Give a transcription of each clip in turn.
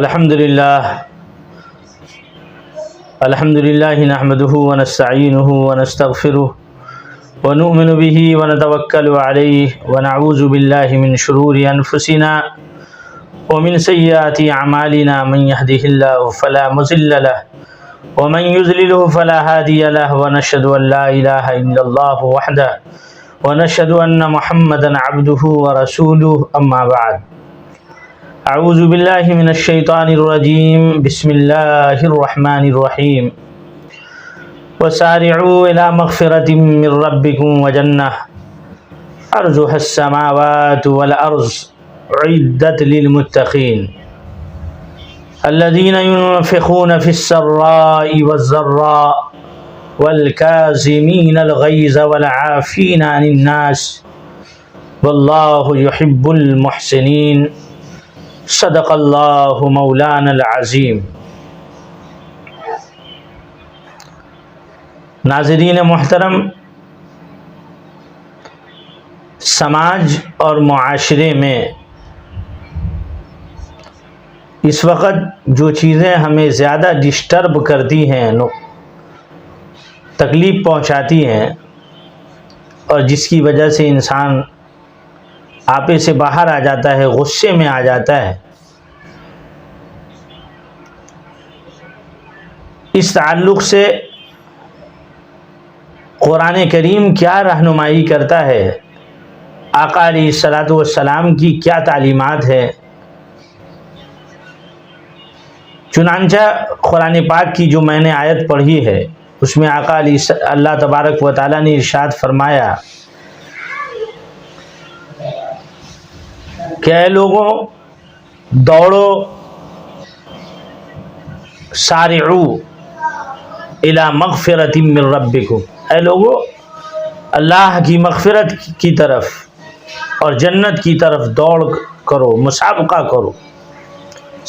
الحمد لله نحمده ونستعينه ونستغفره ونؤمن به ونتوكل عليه ونعوذ بالله من شرور أنفسنا ومن سيئات أعمالنا من يهده الله فلا مضل له ومن يضلله فلا هادي له ونشهد أن لا إله إلا الله وحده ونشهد أن محمدا عبده ورسوله أما بعد اعوذ باللہ من الشیطان الرجیم بسم اللہ الرحمن الرحیم وسارعوا الى مغفرة من ربکم وجنہ عرضها السماوات والارض اعدت للمتقین الذین ينفقون في السراء والضراء والكاظمین الغیظ والعافین عن الناس واللہ يحب المحسنین صدق اللہ مولانا العظیم۔ ناظرین محترم، سماج اور معاشرے میں اس وقت جو چیزیں ہمیں زیادہ ڈسٹرب کرتی ہیں، تکلیف پہنچاتی ہیں اور جس کی وجہ سے انسان آپے سے باہر آ جاتا ہے، غصے میں آ جاتا ہے، اس تعلق سے قرآن کریم کیا رہنمائی کرتا ہے، آقا علیہ الصلاۃ والسلام کی کیا تعلیمات ہے۔ چنانچہ قرآن پاک کی جو میں نے آیت پڑھی ہے اس میں آقا اللہ تبارک و تعالیٰ نے ارشاد فرمایا کہ اے لوگوں دوڑو، سارعو الی مغفرۃ من ربکم، اے لوگو اللہ کی مغفرت کی طرف اور جنت کی طرف دوڑ کرو، مسابقہ کرو۔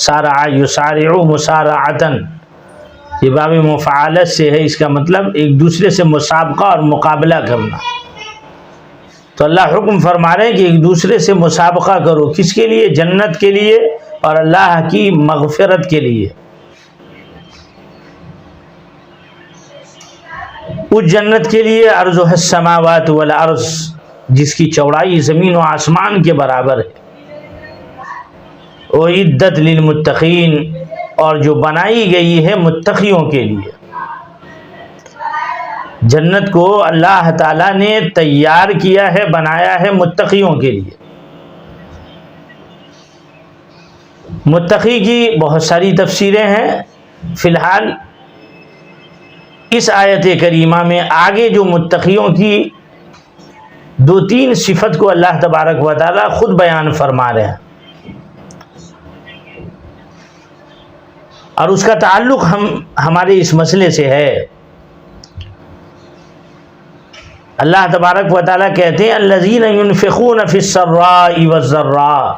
سارع یسارع مسارعتن، یہ باب مفعلت سے ہے، اس کا مطلب ایک دوسرے سے مسابقہ اور مقابلہ کرنا۔ تو اللہ حکم فرما رہے ہیں کہ ایک دوسرے سے مسابقہ کرو، کس کے لیے؟ جنت کے لیے اور اللہ کی مغفرت کے لیے۔ اس جنت کے لیے عرضها السماوات والارض، جس کی چوڑائی زمین و آسمان کے برابر ہے، اعدت للمتقین، اور جو بنائی گئی ہے متقیوں کے لیے۔ جنت کو اللہ تعالیٰ نے تیار کیا ہے، بنایا ہے متقیوں کے لیے۔ متقی کی بہت ساری تفسیریں ہیں، فی الحال اس آیت کریمہ میں آگے جو متقیوں کی دو تین صفت کو اللہ تبارک و تعالیٰ خود بیان فرما رہے ہیں، اور اس کا تعلق ہمارے اس مسئلے سے ہے۔ اللہ تبارک و تعالیٰ کہتے ہیں الذین ينفقون فی السراء والضراء،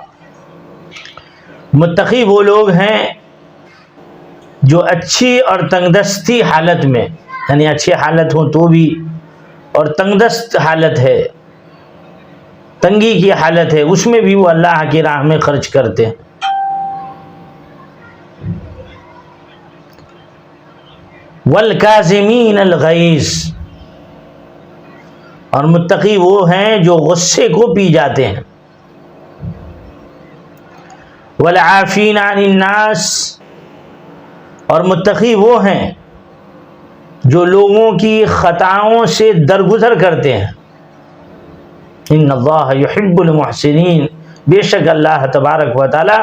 متقی وہ لوگ ہیں جو اچھی اور تنگدستی حالت میں، یعنی اچھی حالت ہو تو بھی اور تنگدست حالت ہے، تنگی کی حالت ہے، اس میں بھی وہ اللہ کی راہ میں خرچ کرتے ہیں۔ والکاظمین الغیظ، اور متقی وہ ہیں جو غصے کو پی جاتے ہیں۔ والعافین عن الناس، اور متقی وہ ہیں جو لوگوں کی خطاؤں سے درگزر کرتے ہیں۔ ان اللہ یحب المحسنین، بے شک اللہ تبارک و تعالی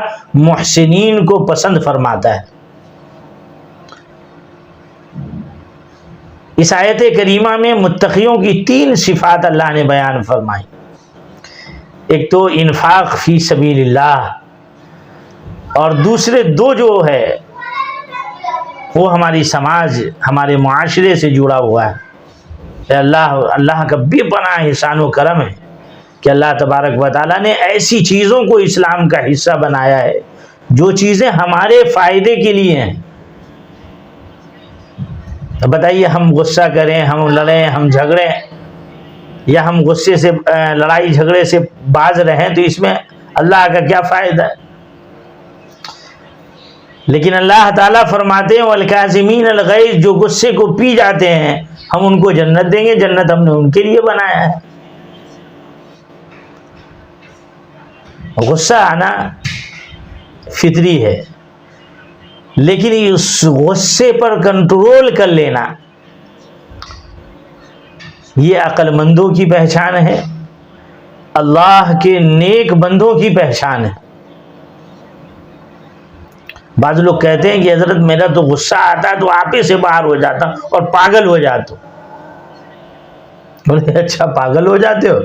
محسنین کو پسند فرماتا ہے۔ اس آیت کریمہ میں متقیوں کی تین صفات اللہ نے بیان فرمائی۔ ایک تو انفاق فی سبیل اللہ، اور دوسرے دو جو ہے وہ ہماری سماج، ہمارے معاشرے سے جڑا ہوا ہے۔ اللہ کا بے پناہ احسان و کرم ہے کہ اللہ تبارک و تعالیٰ نے ایسی چیزوں کو اسلام کا حصہ بنایا ہے جو چیزیں ہمارے فائدے کے لیے ہیں۔ بتائیے، ہم غصہ کریں، ہم لڑیں، ہم جھگڑیں، یا ہم غصے سے لڑائی جھگڑے سے باز رہیں، تو اس میں اللہ کا کیا فائدہ ہے؟ لیکن اللہ تعالیٰ فرماتے ہیں والکاظمین الغیظ، جو غصے کو پی جاتے ہیں ہم ان کو جنت دیں گے، جنت ہم نے ان کے لیے بنایا ہے۔ غصہ آنا فطری ہے، لیکن اس غصے پر کنٹرول کر لینا یہ عقل مندوں کی پہچان ہے، اللہ کے نیک بندوں کی پہچان ہے۔ بعض لوگ کہتے ہیں کہ حضرت میرا تو غصہ آتا تو آپے سے باہر ہو جاتا اور پاگل ہو جاتا۔ بولے اچھا پاگل ہو جاتے ہو؟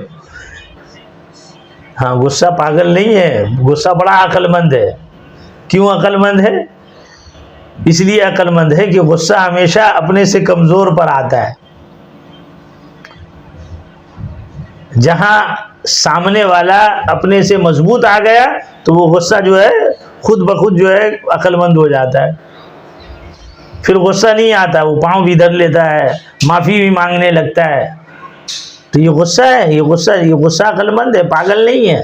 ہاں، غصہ پاگل نہیں ہے، غصہ بڑا عقل مند ہے۔ کیوں عقل مند ہے؟ اس لیے عقل مند ہے کہ غصہ ہمیشہ اپنے سے کمزور پر آتا ہے۔ جہاں سامنے والا اپنے سے مضبوط آ گیا تو وہ غصہ جو ہے خود بخود جو ہے عقل مند ہو جاتا ہے، پھر غصہ نہیں آتا، وہ پاؤں بھی دھر لیتا ہے، معافی بھی مانگنے لگتا ہے۔ تو یہ غصہ ہے، یہ غصہ عقل مند ہے، پاگل نہیں ہے۔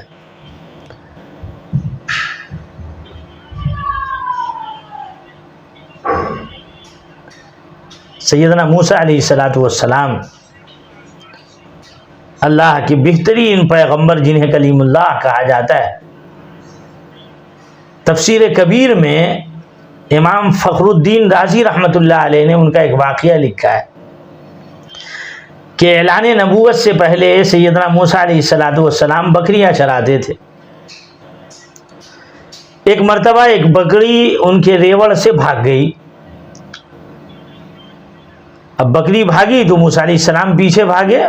سیدنا موسیٰ علیہ السلام اللہ کے بہترین پیغمبر جنہیں کلیم اللہ کہا جاتا ہے، تفسیر کبیر میں امام فخر الدین رازی رحمۃ اللہ علیہ نے ان کا ایک واقعہ لکھا ہے کہ اعلان نبوت سے پہلے سیدنا موسیٰ علیہ السلام بکریاں چراتے تھے۔ ایک مرتبہ ایک بکری ان کے ریوڑ سے بھاگ گئی۔ اب بکری بھاگی تو موسیٰ علیہ السلام پیچھے بھاگے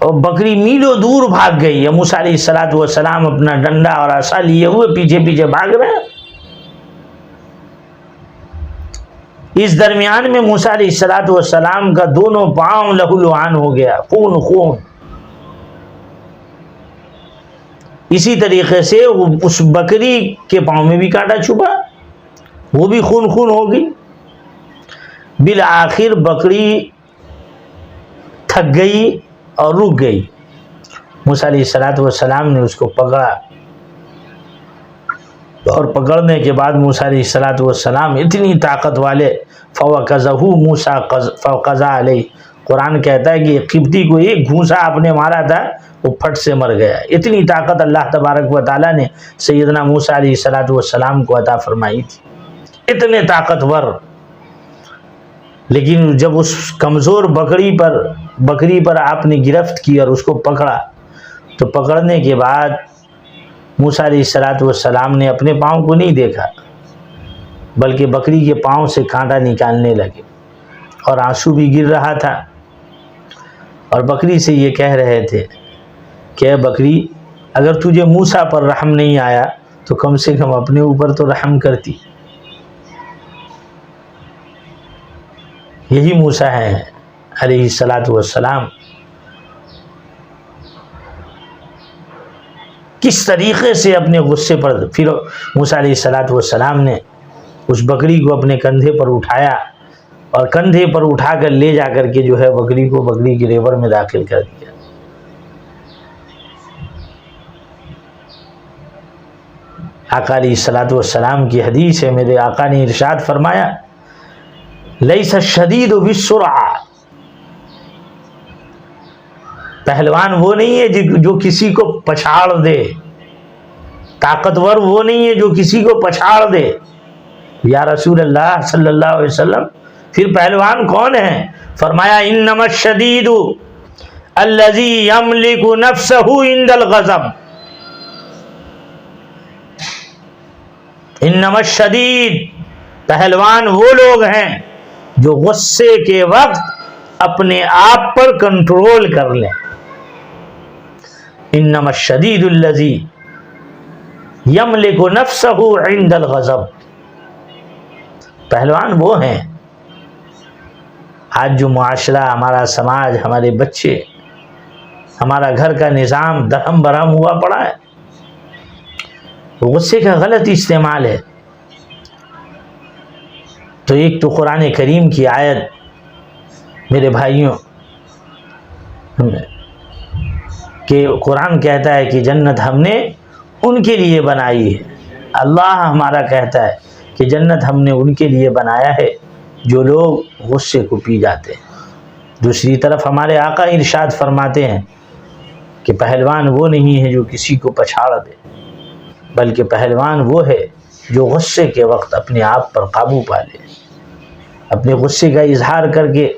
اور بکری میلوں دور بھاگ گئی۔ موسیٰ علیہ السلام اپنا ڈنڈا اور عصا لیے ہوئے پیچھے پیچھے بھاگ رہے ہیں۔ اس درمیان میں موسیٰ علیہ السلام کا دونوں پاؤں لہولہان ہو گیا، خون۔ اسی طریقے سے اس بکری کے پاؤں میں بھی کانٹا چھپا، وہ بھی خون ہو گئی۔ بالآخر بکری تھک گئی اور رک گئی۔ موسیٰ علیہ السلام نے اس کو پکڑا اور پکڑنے کے بعد موسیٰ علیہ السلام اتنی طاقت والے فَوَقَذَهُ مُوسَىٰ فَوَقَذَا عَلَيْهِ، قرآن کہتا ہے کہ قبطی کو ایک گھونسا آپ نے مارا تھا، وہ پھٹ سے مر گیا۔ اتنی طاقت اللہ تبارک و تعالیٰ نے سیدنا موسیٰ علیہ السلام کو عطا فرمائی تھی، اتنے طاقتور۔ لیکن جب اس کمزور بکری پر آپ نے گرفت کی اور اس کو پکڑا تو پکڑنے کے بعد موسیٰ علیہ السلام نے اپنے پاؤں کو نہیں دیکھا بلکہ بکری کے پاؤں سے کانٹا نکالنے لگے اور آنسو بھی گر رہا تھا، اور بکری سے یہ کہہ رہے تھے کہ اے بکری، اگر تجھے موسیٰ پر رحم نہیں آیا تو کم سے کم اپنے اوپر تو رحم کرتی۔ یہی موسیٰ ہے علیہ السلام۔ کس طریقے سے اپنے غصے پر پھر موسیٰ علیہ السلام نے اس بکری کو اپنے کندھے پر اٹھایا اور کندھے پر اٹھا کر لے جا کر کے جو ہے بکری کو بکری کے ریوڑ میں داخل کر دیا۔ آقا علیہ السلام کی حدیث ہے، میرے آقا نے ارشاد فرمایا لیس الشدید بالسرعہ، پہلوان وہ نہیں ہے جو کسی کو پچھاڑ دے، طاقتور وہ نہیں ہے جو کسی کو پچھاڑ دے۔ یا رسول اللہ صلی اللہ علیہ وسلم، پھر پہلوان کون ہے؟ فرمایا انما الشدید الذی یملک نفسہ عند الغضب، انما الشدید، پہلوان وہ لوگ ہیں جو غصے کے وقت اپنے آپ پر کنٹرول کر لیں۔ انما الشدید الذی یملک نفسہ عند الغضب، پہلوان وہ ہیں۔ آج جو معاشرہ، ہمارا سماج، ہمارے بچے، ہمارا گھر کا نظام درہم برہم ہوا پڑا ہے، غصے کا غلط استعمال ہے۔ تو ایک تو قرآن کریم کی آیت میرے بھائیوں کہ قرآن کہتا ہے کہ جنت ہم نے ان کے لیے بنائی ہے اللہ ہمارا کہتا ہے کہ جنت ہم نے ان کے لیے بنایا ہے جو لوگ غصے کو پی جاتے ہیں۔ دوسری طرف ہمارے آقا ارشاد فرماتے ہیں کہ پہلوان وہ نہیں ہے جو کسی کو پچھاڑ دے، بلکہ پہلوان وہ ہے جو غصے کے وقت اپنے آپ پر قابو پا لے، اپنے غصے کا اظہار کر کے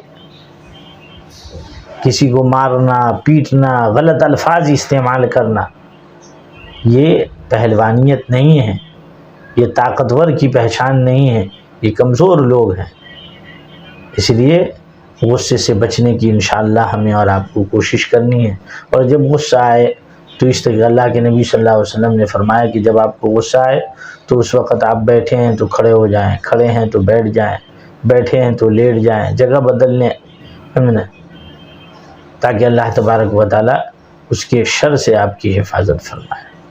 کسی کو مارنا، پیٹنا، غلط الفاظ استعمال کرنا، یہ پہلوانیت نہیں ہے، یہ طاقتور کی پہچان نہیں ہے، یہ کمزور لوگ ہیں۔ اس لیے غصے سے بچنے کی انشاءاللہ ہمیں اور آپ کو کوشش کرنی ہے، اور جب غصہ آئے تو اس طرح اللہ کے نبی صلی اللہ علیہ وسلم نے فرمایا کہ جب آپ کو غصہ آئے تو اس وقت آپ بیٹھے ہیں تو کھڑے ہو جائیں، کھڑے ہیں تو بیٹھ جائیں، بیٹھے ہیں تو لیٹ جائیں، جگہ بدل لیں، تاکہ اللہ تبارک و تعالیٰ اس کے شر سے آپ کی حفاظت فرمائے۔